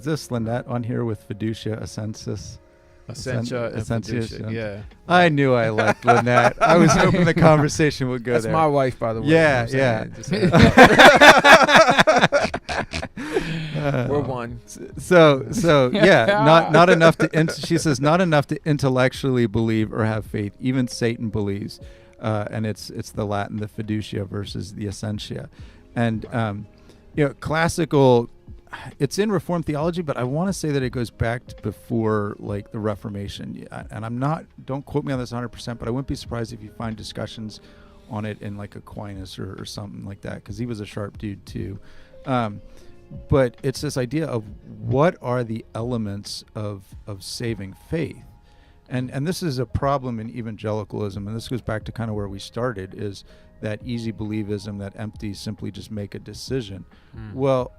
Is this Lynette on here with fiducia, AssENsus? AssEnsus and fiducia, yeah. I knew I liked Lynette. I was hoping the conversation would go That's there. my wife, by the way. Yeah, you know yeah. We're one. So yeah, not enough to. She says not enough to intellectually believe or have faith. Even Satan believes, and it's the Latin, the fiducia versus the essentia, and classical. It's in Reformed theology, but I want to say that it goes back to before like the Reformation. And don't quote me on this 100%, but I wouldn't be surprised if you find discussions on it in like Aquinas or something like that, because he was a sharp dude too. But it's this idea of what are the elements of saving faith. And this is a problem in evangelicalism, and this goes back to kind of where we started, is that easy believism, that empty, simply just make a decision. Well,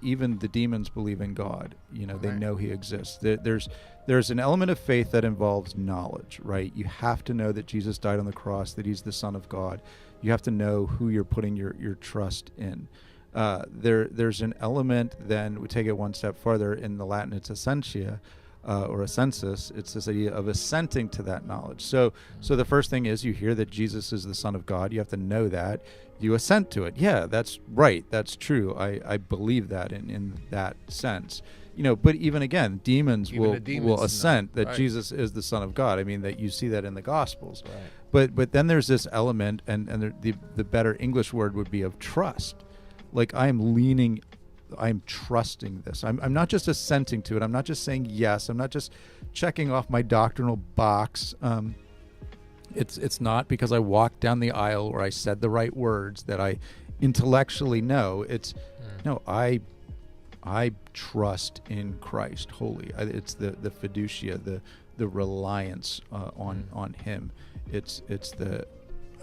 even the demons believe in God. They know he exists. There's an element of faith that involves knowledge, right? You have to know that Jesus died on the cross, that he's the Son of God. You have to know who you're putting your trust in. There's an element, then we take it one step farther. In the Latin, it's essentia, or AssENsus. It's this idea of assenting to that knowledge. So the first thing is you hear that Jesus is the Son of God. You have to know that. You assent to it. Yeah, that's right. That's true. I believe that in that sense. But even again, demons will assent that Jesus is the Son of God. I mean, that you see that in the Gospels. Right. But then there's this element, and the better English word would be of trust. Like I'm trusting this. I'm not just assenting to it. I'm not just saying yes. I'm not just checking off my doctrinal box. It's not because I walked down the aisle or I said the right words that I intellectually know. No, I trust in Christ wholly. It's the fiducia, the reliance on him. It's the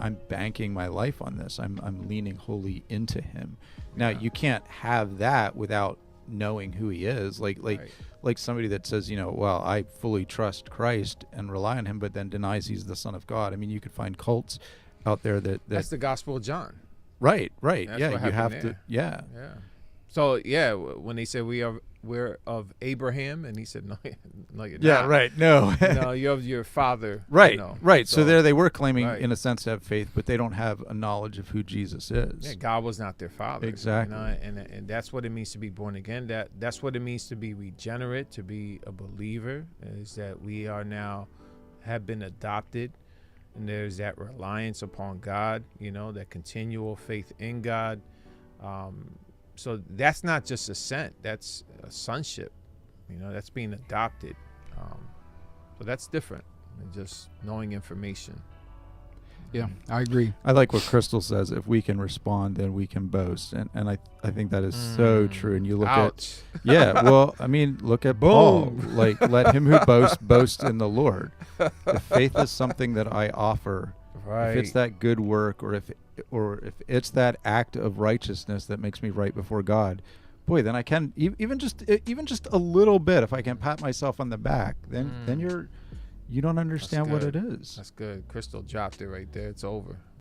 I'm banking my life on this. I'm leaning wholly into him. Now you can't have that without knowing who he is. Like somebody that says, well, I fully trust Christ and rely on him, but then denies he's the Son of God. I mean, you could find cults out there that's the Gospel of John. Right. That's yeah, you have there. to. Yeah. So when they said we're of Abraham, and he said no, you're yeah, not. Right. No, no, you're of your father. Right, right. So there they were claiming, right, in a sense, to have faith, but they don't have a knowledge of who Jesus is. Yeah, God was not their father. Exactly. And that's what it means to be born again. That's what it means to be regenerate, to be a believer. Is that we are now have been adopted, and there's that reliance upon God. That continual faith in God. So that's not just assent, that's a sonship, that's being adopted. So that's different than just knowing information. Yeah, I agree. I like what Crystal says, if we can respond, then we can boast. And I think that is so true. And you look Ouch. Look at Paul. Like, let him who boasts, boast in the Lord. If faith is something that I offer, right, if it's that good work, or if it's that act of righteousness that makes me right before God, boy, then I can even just a little bit. If I can pat myself on the back, then you don't understand what it is. That's good. Crystal dropped it right there. It's over.